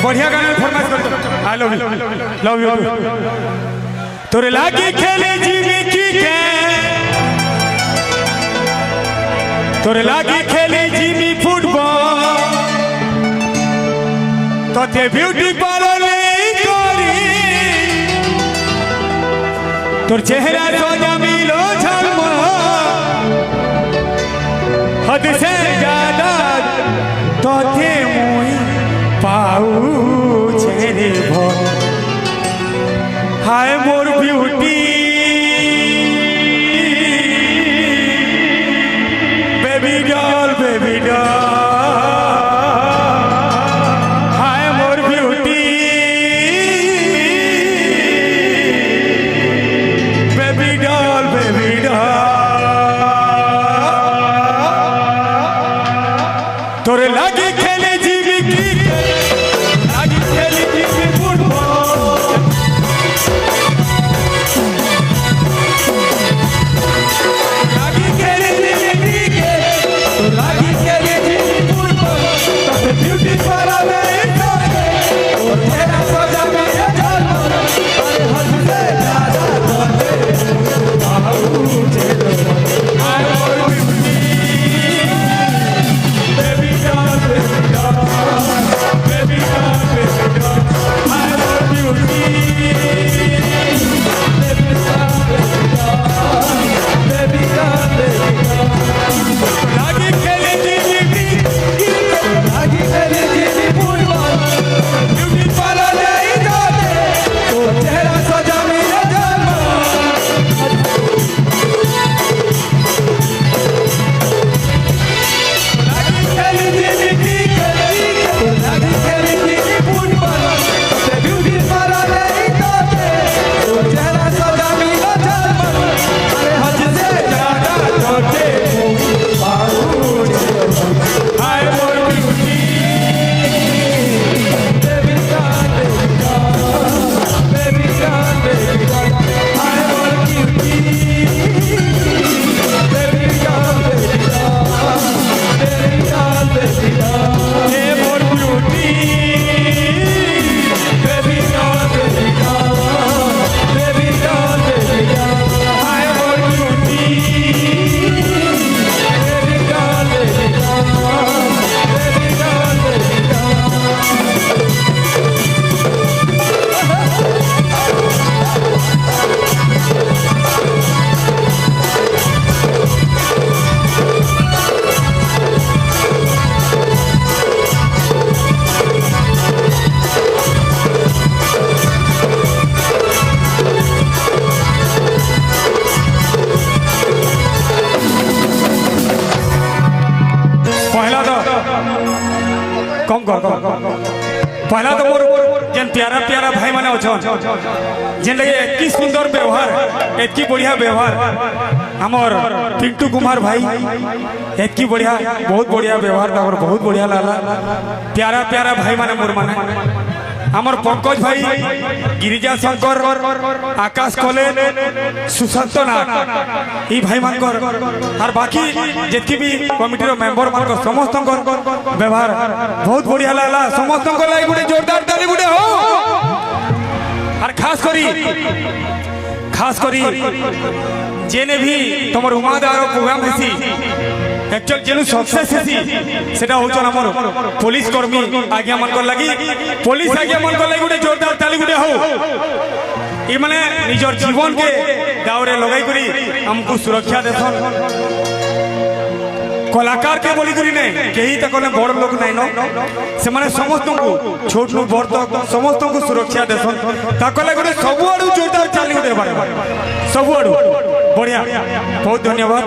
बढ़िया गाना फरमाइश कर आई लव यू तोरे लागी खेले जीवी की के तोरे लागी खेले जीवी फुटबॉल तोते ब्यूटी पार्लर करी तोर चेहरा सोजा मिलो झलमो हद से ज्यादा तोते मुई पाऊ छेरे भर हाय मोर ब्यूटी बेबी डॉल हाय मोर ब्यूटी बेबी डॉल तोरे लागी खेले जीवी की लागी खेले जीवी फुटबॉल लागी खेले जीवी की लागी खेले जीवी फुटबॉल तब ब्यूटी वाला नहीं करे और तेरा सजा में ये झलमो अरे हद से ज्यादा तोते आओ चलो आई मोर beauty baby doll baby doll आई मोर ब्यूटी बेबी डॉल लागी खेले जीवी लागी खेले जीवी फुटबॉल ब्यूटी पार्लर नहीं जाते तो तेरा सजा मेरा झलमो लागी खेले जीवी लागी खेले जीवी फुटबॉल ब्यूटी पार्लर नहीं जाते तो तेरा सजा मेरा झलमो अरे हद से ज्यादा तोते हाय मोर ब्यूटी बेबी डॉल हाय मोर ब्यूटी बेबी डॉल हे मोर ब्यूटी बेबी डॉल हाय मोर ब्यूटी बेबी डॉल पहला तो कम कर पहला तो मोर जेन प्यारा प्यारा भाई माने अछन जेन लगे एतकी सुंदर व्यवहार एतकी बढ़िया व्यवहार हमर पिंटू कुमार भाई एतकी बढ़िया बहुत बढ़िया व्यवहार ताकर बहुत बढ़िया लागला प्यारा प्यारा भाई माने मोर माने हमर पंकज भाई गिरिजा शंकर आकाश कलेन सुशांत नाथ ई भाई मानकर और बाकी जेतकी भी कमिटी रो मेंबर मानकर समस्त व्यवहार बहुत बढ़िया लागला समस्त को लागि गुडे जोरदार ताली गुडे हो और खास करी जेने भी तमर उमादार प्रोग्राम हेसी एक्चुअल जेनु सक्सेस हेसी सेटा होचन हमर पुलिस कर्मी आज्ञा मनकर लागि पुलिस आज्ञा मनकर लागि गुडे जोरदार ताली गुडे हो ई माने निजर जीवन के दावरे लगाई करी हमको सुरक्षा देसन कलाकार के बोली करी नहीं केही तक बड़ लोग नहीं न से माने समस्त को छोट नु बड़ तक समस्त को सुरक्षा देसन ताकले गुडे सब आडू जोरदार ताली गुडे सब आडू बढ़िया बहुत धन्यवाद।